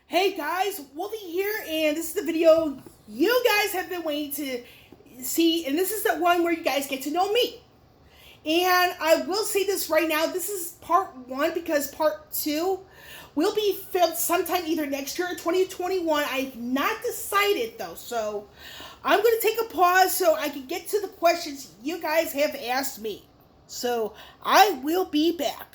Hey guys, Wolvie here, and this is the video you guys have been waiting to see, and this is the one where you guys get to know me. And I will say this right now, this is part one because part two will be filmed sometime either next year or 2021. I've not decided though, so I'm going to take a pause so I can get to the questions you guys have asked me. So I will be back.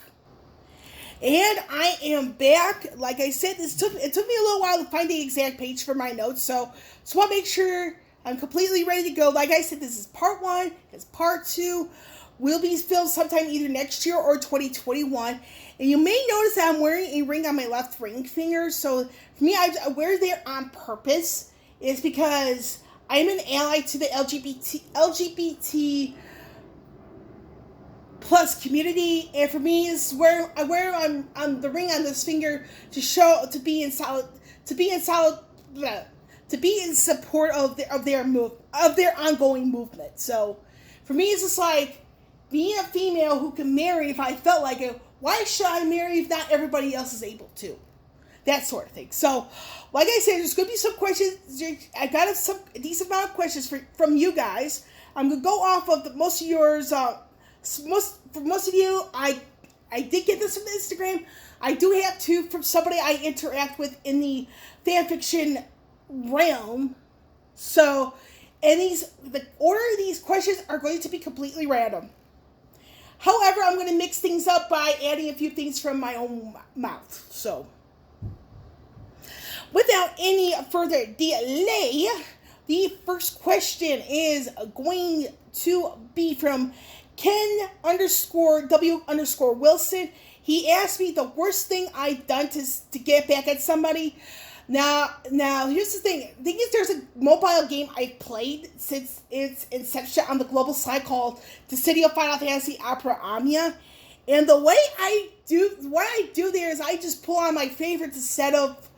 And I am back. Like I said, it took me a little while to find the exact page for my notes, so just want to make sure I'm completely ready to go. Like I said, this is part one. It's part two. Will be filmed sometime either next year or 2021. And you may notice that I'm wearing a ring on my left ring finger. So for me, I wear that on purpose. It's because I'm an ally to the LGBT plus community, and for me is where I wear on the ring on this finger to be in support of their ongoing movement. So for me, it's just like being a female who can marry if I felt like it. Why should I marry if not everybody else is able to? That sort of thing. So, like I said, there's going to be some questions. I got a decent amount of questions from you guys. I'm going to go off of most of yours. For most of you, I did get this from Instagram. I do have two from somebody I interact with in the fanfiction realm. So, and the order of these questions are going to be completely random. However, I'm going to mix things up by adding a few things from my own mouth. So, without any further delay, the first question is going to be from Ken_W_Wilson. He asked me the worst thing I've done to get back at somebody. Now, here's the thing. I think there's a mobile game I've played since its inception on the global site called The City of Final Fantasy Opera Omnia. And the way what I do there is I just pull on my favorites instead of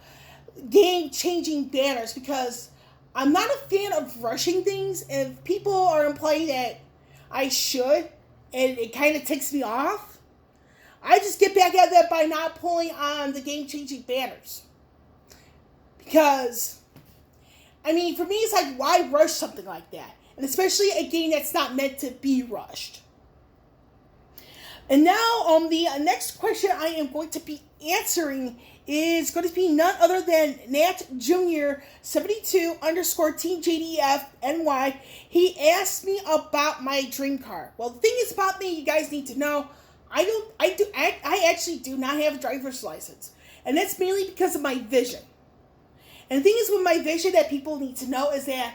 game-changing banners, because I'm not a fan of rushing things, and if people are implying that I should, and it kind of ticks me off, I just get back at that by not pulling on the game-changing banners. Because, I mean, for me, it's like, why rush something like that? And especially a game that's not meant to be rushed. And now, the next question I am going to be answering is going to be none other than Nat Jr. 72_TeamJDFNY. He asked me about my dream car. Well, the thing is about me, you guys need to know, I actually do not have a driver's license. And that's mainly because of my vision. And the thing is with my vision that people need to know is that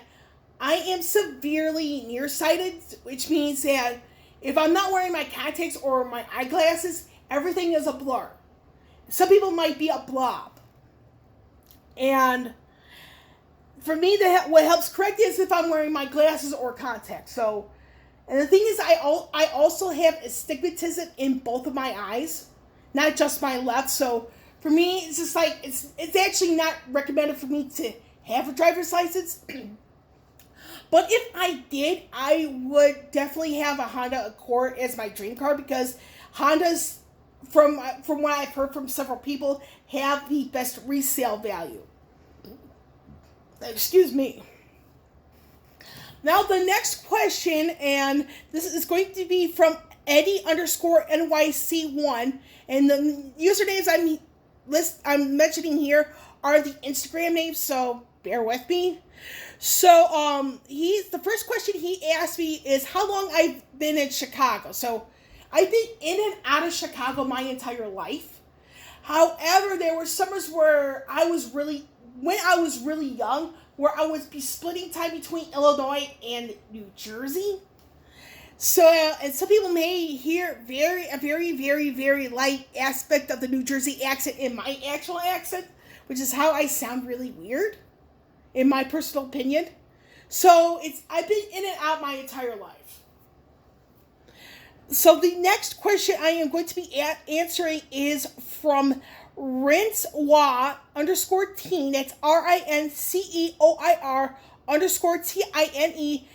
I am severely nearsighted, which means that if I'm not wearing my contacts or my eyeglasses, everything is a blur. Some people might be a blob. And for me, what helps correct it is if I'm wearing my glasses or contacts. So, and the thing is, I also have astigmatism in both of my eyes, not just my left. So for me, it's just like, it's actually not recommended for me to have a driver's license. But if I did, I would definitely have a Honda Accord as my dream car, because Hondas, from what I've heard from several people, have the best resale value. Excuse me. Now the next question, and this is going to be from Eddie_NYC1, and the usernames I'm mentioning here are the Instagram names, so bear with me. So the first question he asked me is how long I've been in Chicago. So I've been in and out of Chicago my entire life. However, there were summers where when I was really young, where I would be splitting time between Illinois and New Jersey. So, and some people may hear a very, very, very light aspect of the New Jersey accent in my actual accent, which is how I sound really weird, in my personal opinion. So I've been in and out my entire life. So the next question I am going to be answering is from Rincewa_teen. That's RINCEOIR_TINE.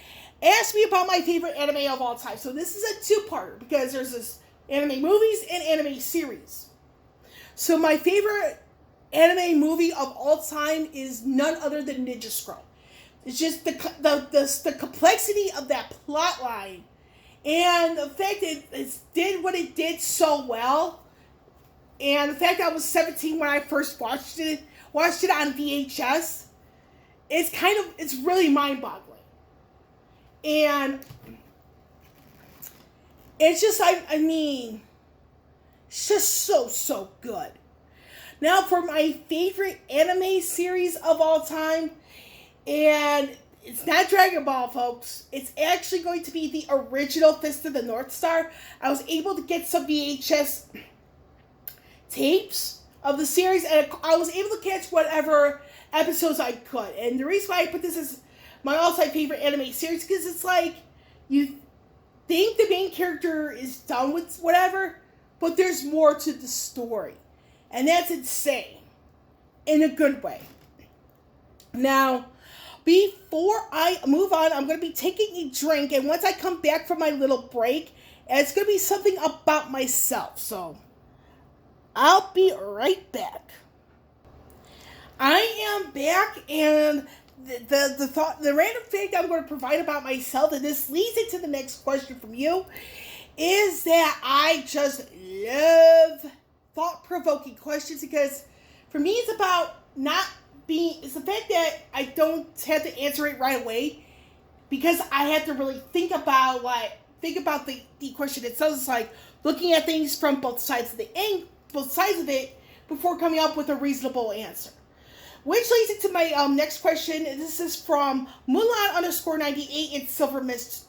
Asked me about my favorite anime of all time. So this is a two-parter, because there's this anime movies and anime series. So my favorite anime movie of all time is none other than Ninja Scroll. It's just the complexity of that plot line, and the fact that it did what it did so well, and the fact that I was 17 when I first watched it on VHS, it's really mind-boggling. And it's just, I mean, it's just so good. Now for my favorite anime series of all time, and it's not Dragon Ball, folks. It's actually going to be the original Fist of the North Star. I was able to get some VHS tapes of the series, and I was able to catch whatever episodes I could. And the reason why I put this as my all-time favorite anime series, because it's like, you think the main character is done with whatever, but there's more to the story. And that's insane. In a good way. Now, before I move on, I'm going to be taking a drink, and once I come back from my little break, it's going to be something about myself. So, I'll be right back. I am back, and the random fact I'm going to provide about myself, and this leads into the next question from you, is that I just love thought-provoking questions, because for me it's about it's the fact that I don't have to answer it right away, because I have to really think about the question itself. It's like looking at things from both sides of it before coming up with a reasonable answer. Which leads into my next question. This is from Mulan_98 and Silver Mist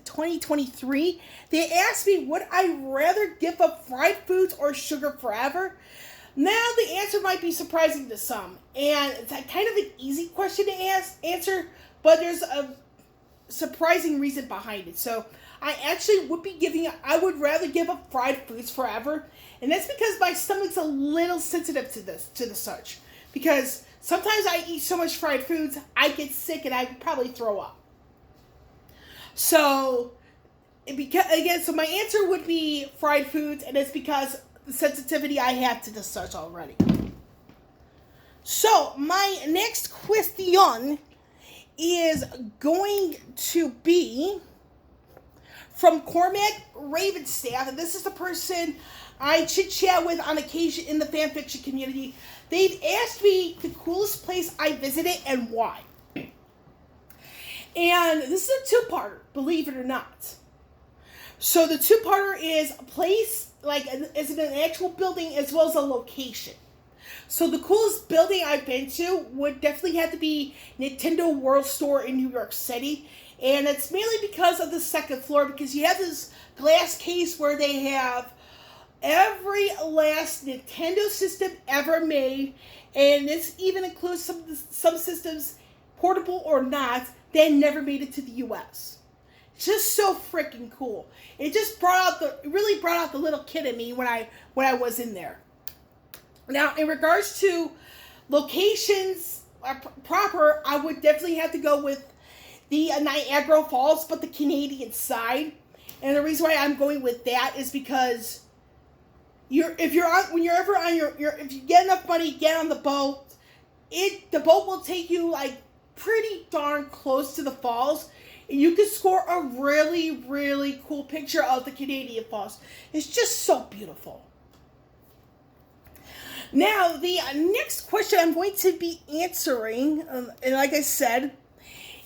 2023. They asked me, would I rather give up fried foods or sugar forever? Now, the answer might be surprising to some, and it's kind of an easy question to answer, but there's a surprising reason behind it. So, I would rather give up fried foods forever, and that's because my stomach's a little sensitive to the such. Because sometimes I eat so much fried foods, I get sick and I probably throw up. So, so my answer would be fried foods, and it's because the sensitivity I have to the such already. So, my next question is going to be from Cormac Ravenstaff, and this is the person I chit-chat with on occasion in the fanfiction community. They've asked me the coolest place I visited and why. And this is a two-parter, believe it or not. So the two-parter is a place, is it an actual building as well as a location. So the coolest building I've been to would definitely have to be Nintendo World Store in New York City. And it's mainly because of the second floor, because you have this glass case where they have every last Nintendo system ever made, and this even includes some systems, portable or not, that never made it to the U.S. Just so freaking cool. It just really brought out the little kid in me when I was in there. Now, in regards to locations proper, I would definitely have to go with the Niagara Falls, but the Canadian side. And the reason why I'm going with that is because if you get enough money, get on the boat. The boat will take you pretty darn close to the falls, and you can score a really, really cool picture of the Canadian Falls. It's just so beautiful. Now, the next question I'm going to be answering, and like I said,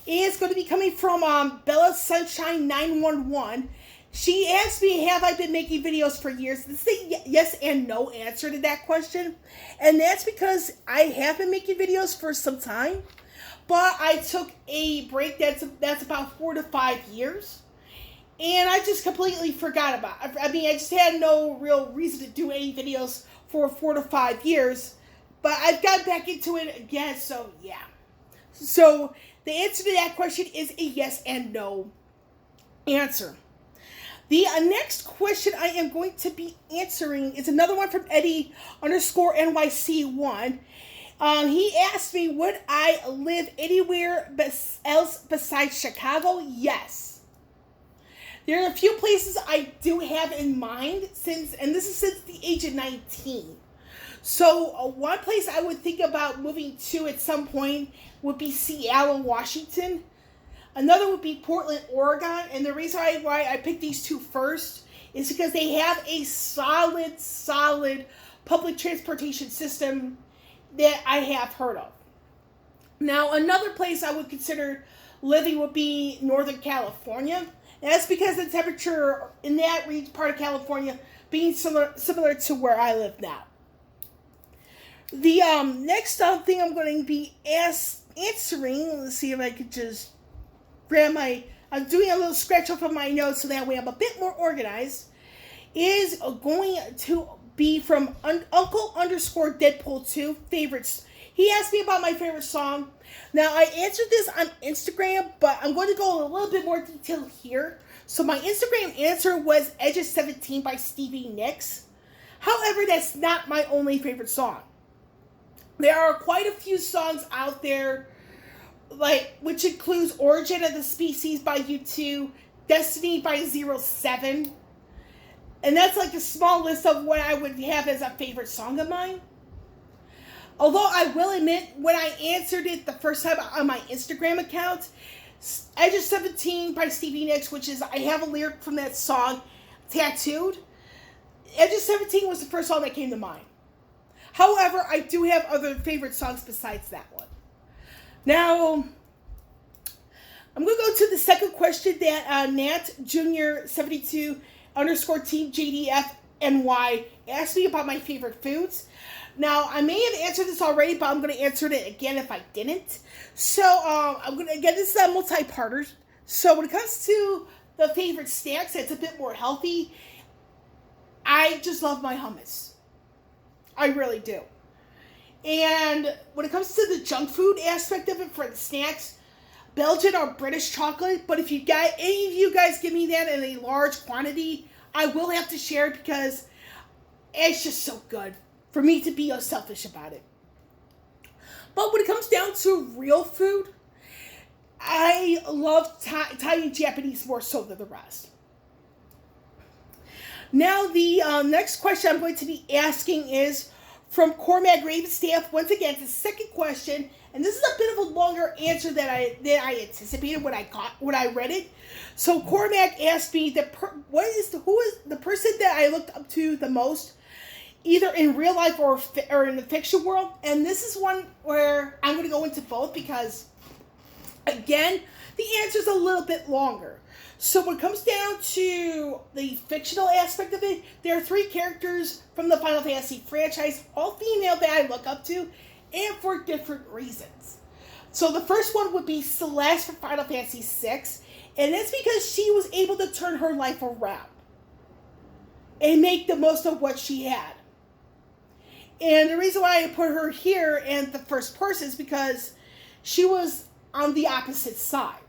is going to be coming from Bella Sunshine 911. She asked me, have I been making videos for years? This is a yes and no answer to that question. And that's because I have been making videos for some time, but I took a break that's about 4 to 5 years. And I just completely forgot about it. I mean, I just had no real reason to do any videos for 4 to 5 years. But I've got back into it again, so yeah. So the answer to that question is a yes and no answer. The next question I am going to be answering is another one from Eddie_NYC1. He asked me, would I live anywhere else besides Chicago? Yes. There are a few places I do have in mind since the age of 19. So one place I would think about moving to at some point would be Seattle, Washington. Another would be Portland, Oregon. And the reason why I picked these two first is because they have a solid public transportation system that I have heard of. Now, another place I would consider living would be Northern California. And that's because the temperature in that part of California being similar to where I live now. The next thing I'm going to be answering, let's see if I could just grab I'm doing a little scratch off of my notes so that way I'm a bit more organized, is going to be from Uncle _ Deadpool 2 favorites. He asked me about my favorite song. Now, I answered this on Instagram, but I'm going to go a little bit more detail here. So my Instagram answer was Edge of 17 by Stevie Nicks. However, that's not my only favorite song. There are quite a few songs out there, which includes Origin of the Species by U2, Destiny by 07. And that's like a small list of what I would have as a favorite song of mine. Although I will admit, when I answered it the first time on my Instagram account, Edge of 17 by Stevie Nicks, which is, I have a lyric from that song tattooed. Edge of 17 was the first song that came to mind. However, I do have other favorite songs besides that one. Now, I'm going to go to the second question that Nat Jr. 72 _ Team JDF NY asked me about my favorite foods. Now, I may have answered this already, but I'm going to answer it again if I didn't. So, this is a multi-parter. So, when it comes to the favorite snacks that's a bit more healthy, I just love my hummus. I really do. And when it comes to the junk food aspect of it for the snacks, Belgian or British chocolate, but if any of you guys give me that in a large quantity, I will have to share it because it's just so good for me to be selfish about it. But when it comes down to real food, I love Thai and Japanese more so than the rest. Now, the next question I'm going to be asking is from Cormac Ravenstaff. Once again, it's the second question, and this is a bit of a longer answer than I anticipated when I read it. So Cormac asked me who is the person that I looked up to the most, either in real life or in the fiction world. And this is one where I'm going to go into both because, again, the answer is a little bit longer. So when it comes down to the fictional aspect of it, there are 3 characters from the Final Fantasy franchise, all female, that I look up to, and for different reasons. So the first one would be Celeste from Final Fantasy VI, and that's because she was able to turn her life around and make the most of what she had. And the reason why I put her here in the first person is because she was on the opposite side.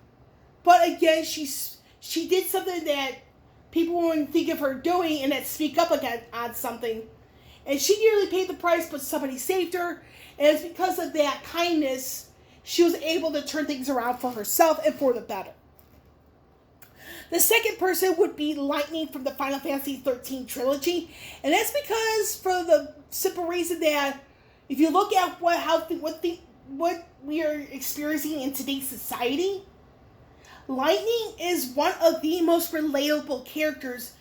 But again, she did something that people wouldn't think of her doing, and that speak up again on something. And she nearly paid the price, but somebody saved her. And it's because of that kindness, she was able to turn things around for herself and for the better. The second person would be Lightning from the Final Fantasy 13 trilogy. And that's because, for the simple reason that if you look at what we are experiencing in today's society, Lightning is one of the most relatable characters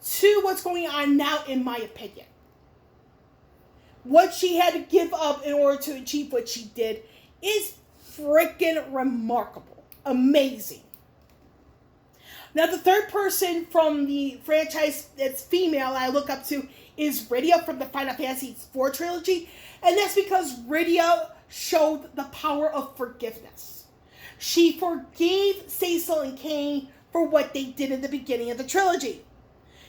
to what's going on now, in my opinion. What she had to give up in order to achieve what she did is freaking remarkable. Amazing. Now, the third person from the franchise that's female I look up to is Rydia from the Final Fantasy IV trilogy. And that's because Rydia showed the power of forgiveness. She forgave Cecil and Kain for what they did at the beginning of the trilogy.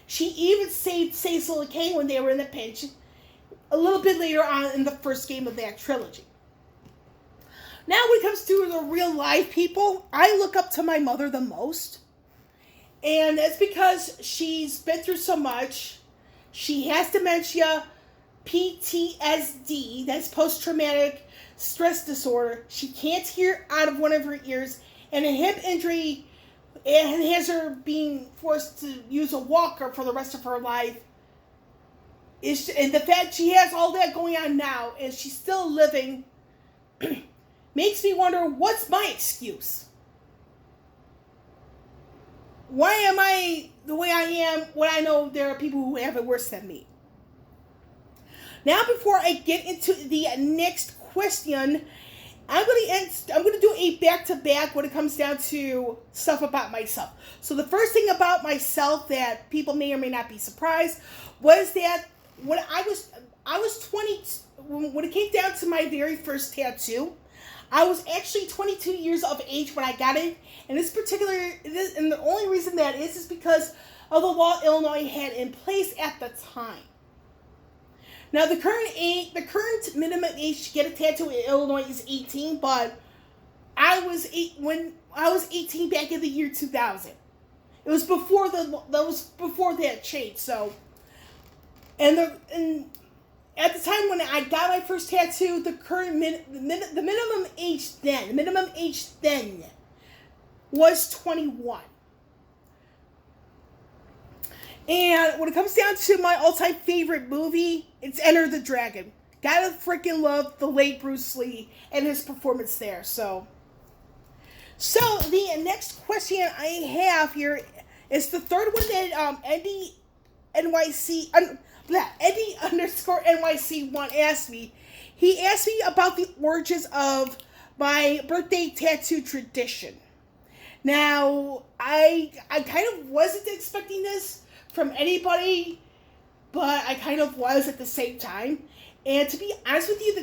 She even saved Cecil and Kain when they were in a pinch a little bit later on in the first game of that trilogy. Now, when it comes to the real life people, I look up to my mother the most. And that's because she's been through so much. She has dementia, PTSD, that's post-traumatic stress disorder. She can't hear out of one of her ears, and a hip injury has her being forced to use a walker for the rest of her life. and the fact she has all that going on now and she's still living makes me wonder, what's my excuse? Why am I the way I am when I know there are people who have it worse than me? Now, before I get into the next question, I'm gonna do a back-to-back when it comes down to stuff about myself. So the first thing about myself that people may or may not be surprised was that when I was 20, when it came down to my very first tattoo, I was actually 22 years of age when I got it, and and the only reason that is because of the law Illinois had in place at the time. Now, the current minimum age to get a tattoo in Illinois is 18, but when I was 18 back in the year 2000. It was before that changed. So, and at the time when I got my first tattoo, the minimum age then was 21. And when it comes down to my all-time favorite movie, it's Enter the Dragon. Gotta freaking love the late Bruce Lee and his performance there. So the next question I have here is the third one that Eddie underscore NYC1 asked me. He asked me about the origins of my birthday tattoo tradition. Now, I kind of wasn't expecting this from anybody, but I kind of was at the same time. And to be honest with you,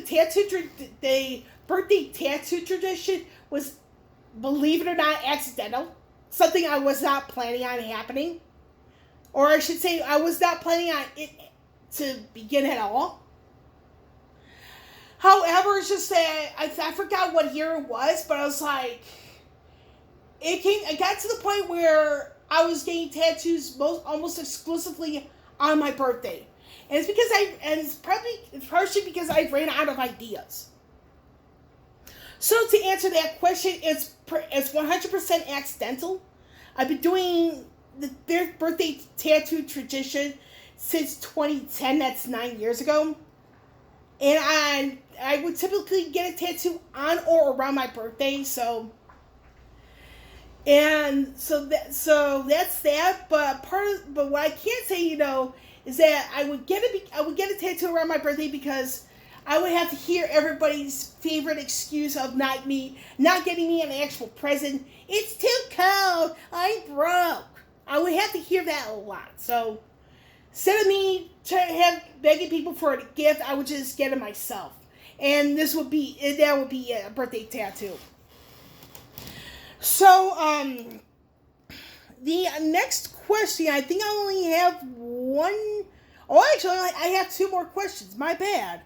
the birthday tattoo tradition was, believe it or not, accidental. Something I was not planning on happening. Or I should say, I was not planning on it to begin at all. However, it's just that I forgot what year it was, but I was like, it got to the point where I was getting tattoos almost exclusively on my birthday. And it's partially because I ran out of ideas. So to answer that question, it's 100% accidental. I've been doing their birthday tattoo tradition since 2010. That's 9 years ago. And I would typically get a tattoo on or around my birthday. So that's that. But what I can't say, is that I would get a tattoo around my birthday because I would have to hear everybody's favorite excuse of not getting me an actual present. It's too cold. I'm broke. I would have to hear that a lot. So instead of me begging people for a gift, I would just get it myself. And that would be a birthday tattoo. So the next question, I think I only have one. Oh, actually, I have two more questions. My bad.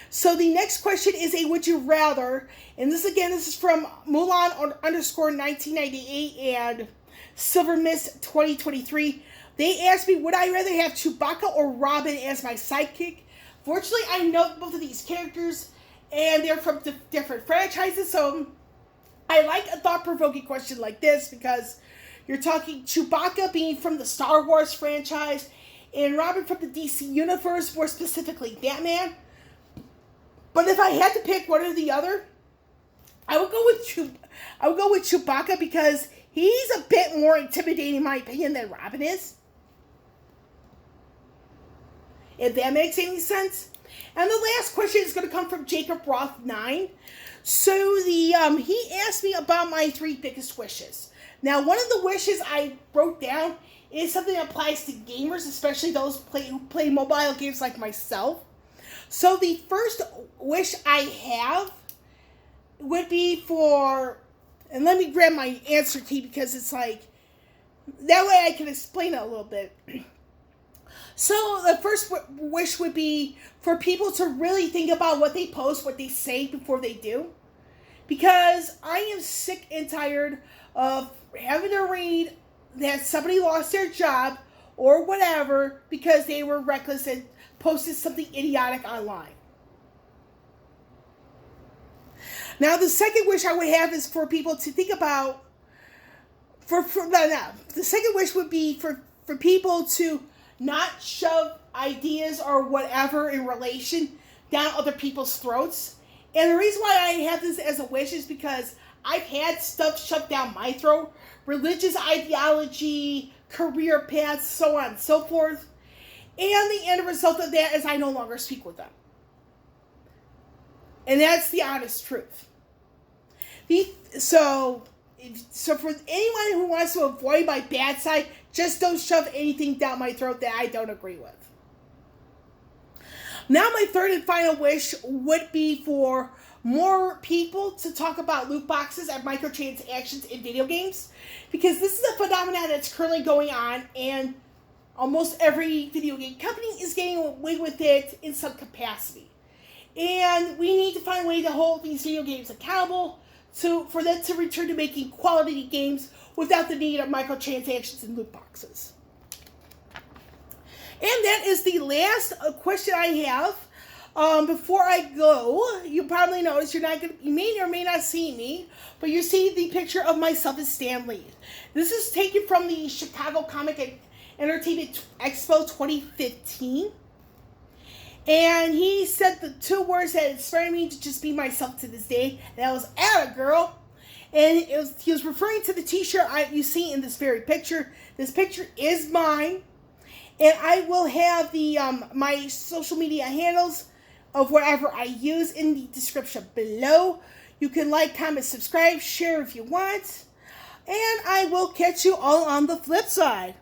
So the next question is a would you rather, and this is from Mulan underscore 1998 and Silver Mist 2023. They asked me, would I rather have Chewbacca or Robin as my sidekick? Fortunately, I know both of these characters, and they're from different franchises, so I like a thought-provoking question like this because you're talking Chewbacca being from the Star Wars franchise and Robin from the DC universe, more specifically Batman. But if I had to pick one or the other, I would go with Chewbacca because he's a bit more intimidating, in my opinion, than Robin is. If that makes any sense. And the last question is going to come from Jacob Roth 9. So he asked me about my 3 biggest wishes. Now, one of the wishes I wrote down is something that applies to gamers, especially those who play mobile games like myself. So the first wish I have would be for, and let me grab my answer key because it's like, that way I can explain it a little bit. So the first wish would be for people to really think about what they post, what they say before they do. Because I am sick and tired of having to read that somebody lost their job or whatever because they were reckless and posted something idiotic online. Now, the second wish I would have is for people to think about, the second wish would be for people to not shove ideas or whatever in relation down other people's throats. And the reason why I have this as a wish is because I've had stuff shoved down my throat, religious ideology, career paths, so on and so forth. And the end result of that is I no longer speak with them. And that's the honest truth. So for anyone who wants to avoid my bad side, just don't shove anything down my throat that I don't agree with. Now my third and final wish would be for more people to talk about loot boxes and microtransactions in video games, because this is a phenomenon that's currently going on, and almost every video game company is getting away with it in some capacity. And we need to find a way to hold these video games accountable for them to return to making quality games without the need of microtransactions and loot boxes. And that is the last question I have. Before I go, you probably noticed you may or may not see me, but you see the picture of myself as Stan Lee. This is taken from the Chicago Comic and Entertainment Expo 2015. And he said the two words that inspired me to just be myself to this day. That was "atta girl." And he was referring to the t-shirt you see in this very picture. This picture is mine. And I will have the my social media handles of whatever I use in the description below. You can like, comment, subscribe, share if you want. And I will catch you all on the flip side.